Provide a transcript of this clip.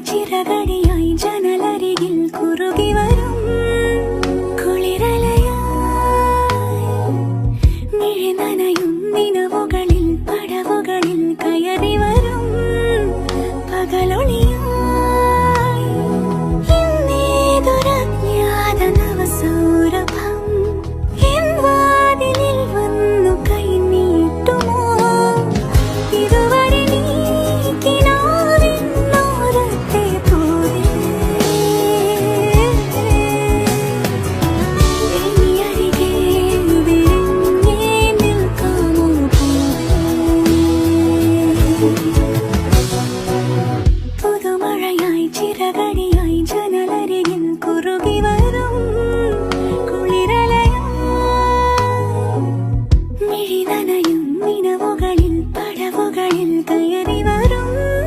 ചിറകടിയായി ജനലരികിൽ കുറുകി വരും കുളിരലയായി മിഴി നനയും നിലവുകളിൽ പടവുകളിൽ കയറി വരും പകലൊളി